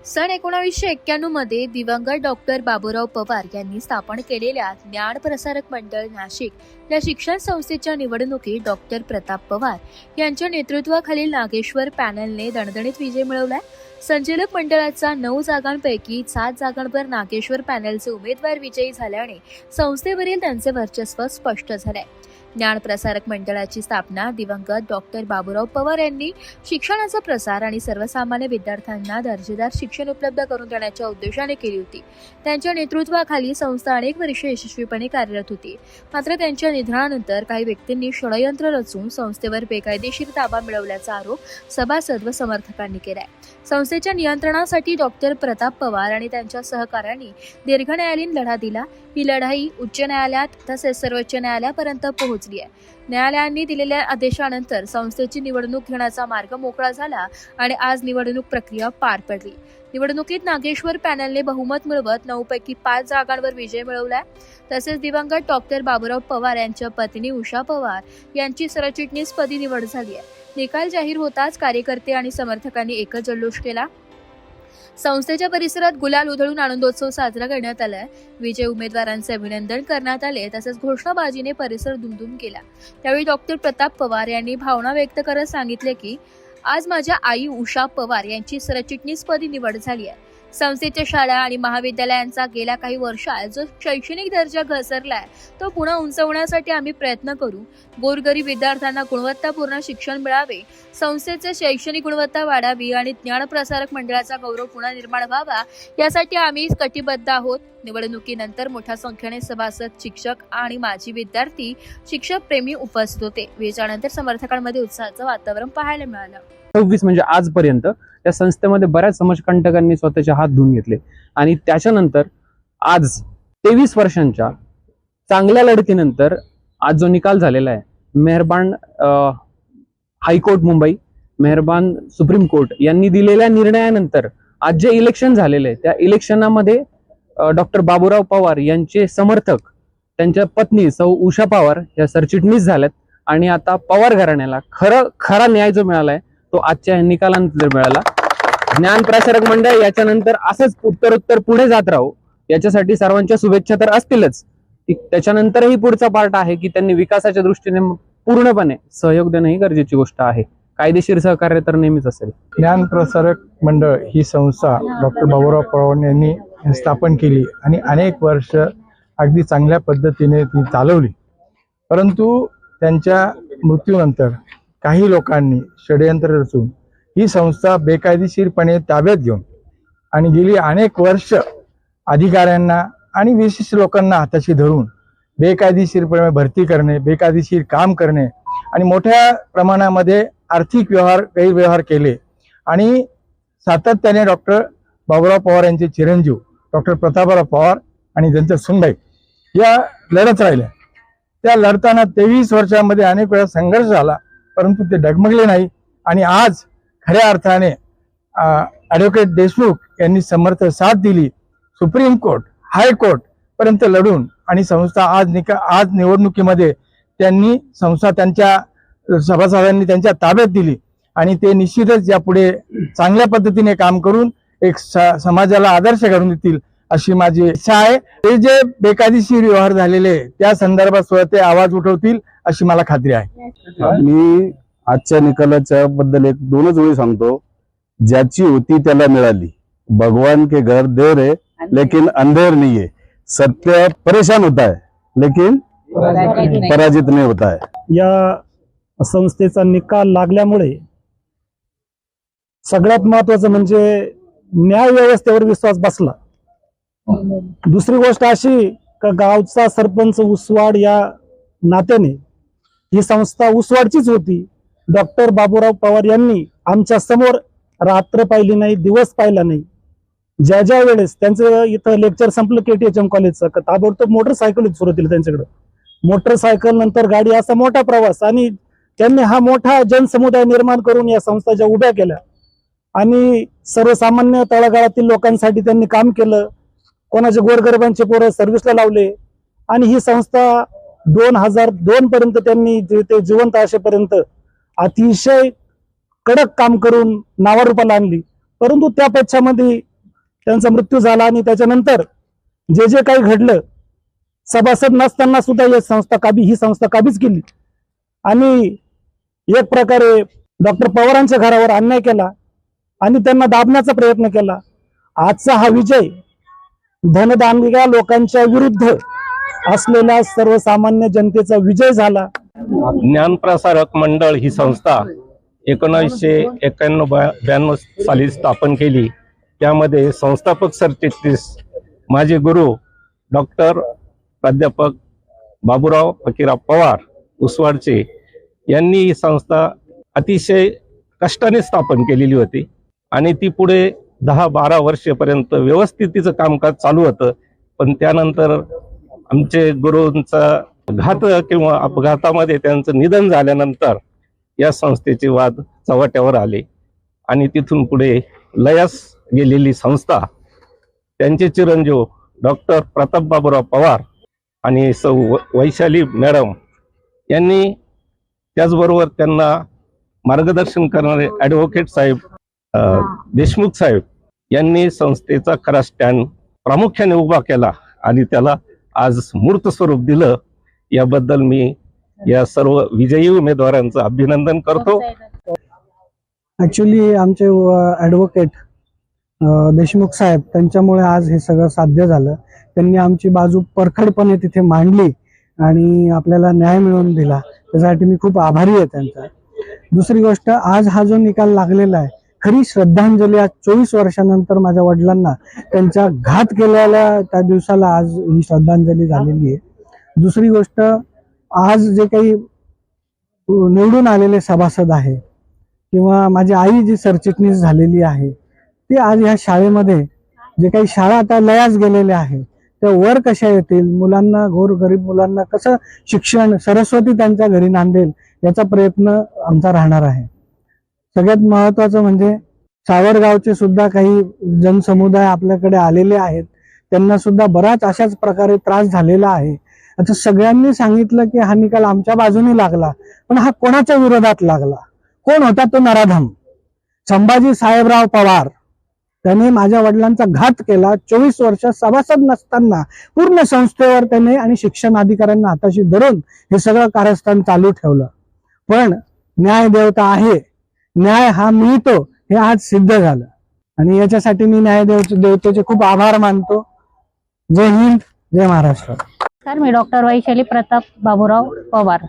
सन 1991 मध्ये दिवंगत डॉक्टर बाबूराव पवार यांनी स्थापन केलेल्या ज्ञान प्रसारक मंडळ नाशिक या शिक्षण संस्थेच्या निवडणुकीत डॉक्टर प्रताप पवार यांच्या नेतृत्वाखालील नागेश्वर पॅनलने दणदणीत विजय मिळवलाय। संचालक मंडळाचा 9 जागांपैकी 7 जागांवर नागेश्वर पॅनलचे उमेदवार विजयी झाल्याने संस्थेवरील त्यांचे वर्चस्व स्पष्ट झाले। ज्ञान प्रसारक मंडळाची स्थापना दिवंगत डॉक्टर बाबूराव पवार यांनी शिक्षणाचा प्रसार आणि सर्वसामान्य विद्यार्थ्यांना दर्जेदार शिक्षण उपलब्ध करून देण्याच्या उद्देशाने केली होती। त्यांच्या नेतृत्वाखाली संस्था अनेक वर्षे यशस्वीपणे कार्यरत होती। मात्र त्यांच्या निधनानंतर काही व्यक्तींनी षडयंत्र रचून संस्थेवर बेकायदेशीर ताबा मिळवल्याचा आरोप सभासद व समर्थकांनी केलाय। संस्थेच्या नियंत्रणासाठी डॉक्टर प्रताप पवार आणि त्यांच्या सहकाऱ्यांनी दीर्घ न्यायालयीन लढा दिला। ही लढाई उच्च न्यायालयात तसेच सर्वोच्च न्यायालयापर्यंत पोहोचली आहे। न्यायालयांनी दिलेल्या आदेशानंतर संस्थेची निवडणूक घेण्याचा मार्ग मोकळा झाला आणि आज निवडणूक प्रक्रिया पार पडली। निवडणुकीत नागेश्वर पॅनलने बहुमत मिळवत 9 पैकी 5 जागांवर विजय मिळवलाय। तसेच दिवंगत डॉक्टर बाबूराव पवार यांच्या पत्नी उषा पवार यांची सरचिटणीसपदी निवड झाली आहे। निकाल जाहीर होताच कार्यकर्ते आणि समर्थकांनी एकच जल्लोष केला। संस्थेच्या परिसरात गुलाल उधळून आनंदोत्सव साजरा करण्यात आलाय। विजय उमेदवारांचे अभिनंदन करण्यात आले तसेच घोषणाबाजीने परिसर दुमदुम केला। त्यावेळी डॉक्टर प्रताप पवार यांनी भावना व्यक्त करत सांगितले की आज माझ्या आई उषा पवार यांची सरचिटणीसपदी निवड झाली आहे। संस्थेच्या शाळा आणि महाविद्यालयांचा गेल्या काही वर्षात जो शैक्षणिक दर्जा घसरलाय तो पुन्हा उंचवण्यासाठी आम्ही प्रयत्न करू। गोरगरीब विद्यार्थ्यांना गुणवत्तापूर्ण शिक्षण मिळावे, संस्थेचे शैक्षणिक गुणवत्ता वाढावी आणि ज्ञान प्रसारक मंडळाचा गौरव पुन्हा निर्माण व्हावा यासाठी आम्ही कटिबद्ध आहोत। निवडणुकीनंतर मोठ्या संख्येने सभासद, शिक्षक आणि माजी विद्यार्थी, शिक्षक प्रेमी उपस्थित होते। विजयानंतर समर्थकांमध्ये उत्साहाचं वातावरण पाहायला मिळालं। 26 म्हणजे आजपर्यंत या संस्थेमध्ये बऱ्याच समाजकंटकांनी स्वतःचे हात धुवून घेतले आणि त्याच्यानंतर आज 23 वर्षांच्या चांगल्या लढतीनंतर आज जो निकाल झालेला आहे, मेहरबान हायकोर्ट मुंबई, मेहरबान सुप्रीम कोर्ट यांनी दिलेल्या निर्णयानंतर आज जे इलेक्शन झालेले आहे त्या इलेक्शनामध्ये डॉक्टर बाबूराव पवार यांचे समर्थक, त्यांच्या पत्नी सौ उषा पवार या सरचिटणीस झाल्यात आणि आता पवार घराण्याला खरा न्याय जो मिळालाय तो आजच्या निकालानंतर मिळाला। ज्ञान प्रसारक मंडळ याच्यानंतर असंच उत्तरोत्तर पुढे जात राहू याच्यासाठी सर्वांच्या शुभेच्छा तर असतीलच, त्याच्यानंतरही पुढचा पार्ट आहे की त्यांनी विकासाच्या दृष्टीने पूर्णपणे सहयोग देणं ही गरजेची गोष्ट आहे। कायदेशीर सहकार्य तर नेहमीच असेल। ज्ञान प्रसारक मंडळ ही संस्था डॉक्टर बाबूराव पवार यांनी स्थापन केली आणि अनेक वर्ष अगदी चांगल्या पद्धतीने ती चालवली। परंतु त्यांच्या मृत्यूनंतर काही लोकांनी षडयंत्र रचून ही संस्था बेकायदेशीरपणे ताब्यात घेऊन आणि गेली अनेक वर्ष अधिकाऱ्यांना आणि विशिष्ट लोकांना हाताशी धरून बेकायदेशीरपणे भरती करणे, बेकायदेशीर काम करणे आणि मोठ्या प्रमाणामध्ये आर्थिक गैरव्यवहार केले आणि सातत्याने डॉक्टर बाबूराव पवार यांचे चिरंजीव डॉक्टर प्रतापराव पवार आणि त्यांच्या सुनबाई या लढत राहिल्या। त्या लढताना 23 वर्षांमध्ये अनेक वेळा संघर्ष झाला, परंतु ते डगमगले नाही आणि आज खऱ्या अर्थाने ॲडव्होकेट देशमुख यांनी समर्थ साथ दिली। सुप्रीम कोर्ट, हायकोर्ट पर्यंत लढून आणि संस्था आज निवडणुकीमध्ये त्यांनी संस्था त्यांच्या सभासदांनी त्यांच्या ताब्यात दिली आणि ते निश्चितच यापुढे चांगल्या पद्धतीने काम करून एक समाजाला आदर्श घडून देतील अशी माझी इच्छा आहे। ते जे बेकायदेशीर व्यवहार झालेले त्या संदर्भात स्वतः ते आवाज उठवतील अशी मला खात्री आहे। मी आजच्या निकालाच्या बद्दल एक 2च ओळी सांगतो। ज्याची होती त्याला मिळाली, भगवान के घर देर है लेकिन अंधेर नहीं है, सत्य परेशान होता है लेकिन पराजित नहीं होता है। या संस्थेचा निकाल लागल्यामुळे सगळ्यात महत्वाचं म्हणजे न्याय व्यवस्थेवर विश्वास बसला। दुसरी गोष्ट अशी का गावचा सरपंच उसवाड या नात्याने ही संस्था उसवाडचीच होती। डॉक्टर बाबूराव पवार यांनी आमच्या समोर रात्र पाहिली नाही, दिवस पाहिला नाही। ज्या वेळेस त्यांचं इथं लेक्चर संपलं KTHM कॉलेजचं, ताबडतोब मोटरसायकल सुरू त्यांच्याकडे, मोटरसायकल नंतर गाडी, असा मोठा प्रवास आणि त्यांनी हा मोठा जनसमुदाय निर्माण करून या संस्था ज्या उभ्या केल्या आणि सर्वसामान्य तळागाळातील लोकांसाठी त्यांनी काम केलं। कोणाचे गोरगरिबांचे पोरं सर्व्हिसला लावले आणि ही संस्था 2002 पर्यंत त्यांनी ते जिवंत असेपर्यंत अतिशय कडक काम करून नावारूपाला आणली। परंतु त्या पक्षामध्ये त्यांचा मृत्यू झाला आणि त्याच्यानंतर जे जे काही घडलं, सभासद नसताना सुद्धा ही संस्था काबीज केली आणि एक प्रकारे डॉक्टर पवारांच्या घरावर अन्याय केला आणि त्यांना दाबण्याचा प्रयत्न केला. आजचा हा विजय धनदानग्या लोकांच्या विरुद्ध असलेल्या सर्वसामान्य जनतेचा विजय झाला. ज्ञानप्रसारक मंडळ ही संस्था 1991-92 साली स्थापन केली. त्यामध्ये संस्थापक सरचिटणीस माझे गुरु डॉक्टर प्राध्यापक बाबूराव फकीरराव पवार उसवाडचे यांनी ही संस्था अतिशय कष्टाने स्थापन केलेली होती आणि ती पुढे 10-12 वर्षेपर्यंत व्यवस्थित तिचं कामकाज चालू होतं. पण त्यानंतर आमचे गुरूंचा घात किंवा अपघातामध्ये त्यांचं निधन झाल्यानंतर या संस्थेचे वाद चव्हाट्यावर आले आणि तिथून पुढे लयास गेलेली संस्था त्यांचे चिरंजीव डॉक्टर प्रताप बाबूराव पवार आणि सौ वैशाली मॅडम यांनी, त्याचबरोबर त्यांना मार्गदर्शन करणारे ॲडव्होकेट साहेब देशमुख साहेब यांनी संस्थेचा खरा स्टँड प्रामुख्याने उभा केला आणि त्याला आज मूर्त स्वरूप दिलं. याबद्दल मी या सर्व विजयी उमेदवारांचं अभिनंदन करतो. ऍक्च्युली आमचे ॲडव्होकेट देशमुख साहेब त्यांच्यामुळे आज हे सगळं साध्य झालं. त्यांनी आमची बाजू परखडपणे तिथे मांडली आणि आपल्याला न्याय मिळवून दिला. त्यासाठी मी खूप आभारी आहे त्यांचा. दुसरी गोष्ट, आज हा जो निकाल लागलेला आहे, खरी श्रद्धांजली आज 24 वर्षानंतर माझ्या वडिलांना त्यांच्या घात केलेल्या त्या दिवसाला आज ही श्रद्धांजली झालेली आहे. दुसरी गोष्ट, आज जे काही निवडून आलेले सभासद आहे किंवा माझी आई जी सरचिटणीस झालेली आहे, ती आज ह्या शाळेमध्ये जे काही शाळा आता लयास गेलेल्या आहे त्या वर कशा येतील, मुलांना, गोरगरीब मुलांना कसं शिक्षण, सरस्वती त्यांच्या घरी नांदेल, याचा प्रयत्न आमचा राहणार आहे. सगळ्यात महत्वाचं म्हणजे सावरगावचे सुद्धा काही जनसमुदाय आपल्याकडे आलेले आहेत. त्यांना सुद्धा बराच अशाच प्रकारे त्रास झालेला आहे. आता सगळ्यांनी सांगितलं की हा निकाल आमच्या बाजूने लागला, पण हा कोणाच्या विरोधात लागला? कोण होता तो नराधम? संभाजी साहेबराव पवार. त्याने माझ्या वडिलांचा घात केला. 24 वर्ष सभासद नसताना पूर्ण संस्थेवर त्याने आणि शिक्षण अधिकाऱ्यांना हाताशी धरून हे सगळं कारस्थान चालू ठेवलं. पण न्याय देवता आहे, न्याय हा मिळतो हे आज सिद्ध झालं आणि याच्यासाठी मी न्याय देवतेचे खूप आभार मानतो. जय हिंद, जय महाराष्ट्र. सर, मी डॉक्टर वैशाली प्रताप बाबूराव पवार.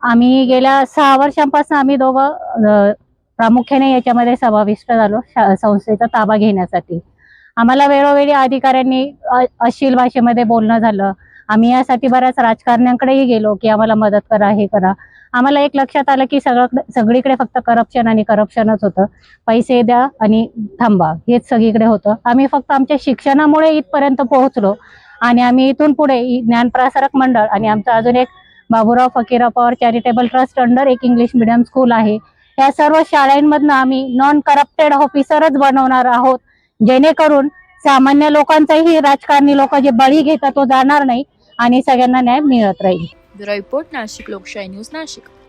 आम्ही गेल्या 6 वर्षांपासून आम्ही दोघं प्रामुख्याने याच्यामध्ये समाविष्ट झालो संस्थेचा ताबा घेण्यासाठी. आम्हाला वेळोवेळी अधिकाऱ्यांनी अश्लील भाषेमध्ये बोलणं झालं. आम्ही यासाठी बऱ्याच राजकारण्यांकडेही गेलो की आम्हाला मदत करा, हे करा. आम्हाला एक लक्षात आलं की सगळीकडे फक्त करप्शन आणि करप्शनच होतं. पैसे द्या आणि थांबा, हेच सगळीकडे होतं. आम्ही फक्त आमच्या शिक्षणामुळे इथपर्यंत पोहोचलो आणि आम्ही इथून पुढे ज्ञानप्रसारक मंडळ आणि आमचं अजून एक Baburao Fakirrao Pawar charitable trust under एक इंग्लिश मिडियम स्कूल आहे, या सर्व शाळांमधनं आम्ही नॉन करप्टेड ऑफिसरच बनवणार आहोत, जेणेकरून सामान्य लोकांचाही राजकारणी लोक जे बळी घेतात तो जाणार नाही आणि सगळ्यांना न्याय मिळत राहील. ब्युरो रिपोर्ट, नाशिक लोकशाही न्यूज, नाशिक.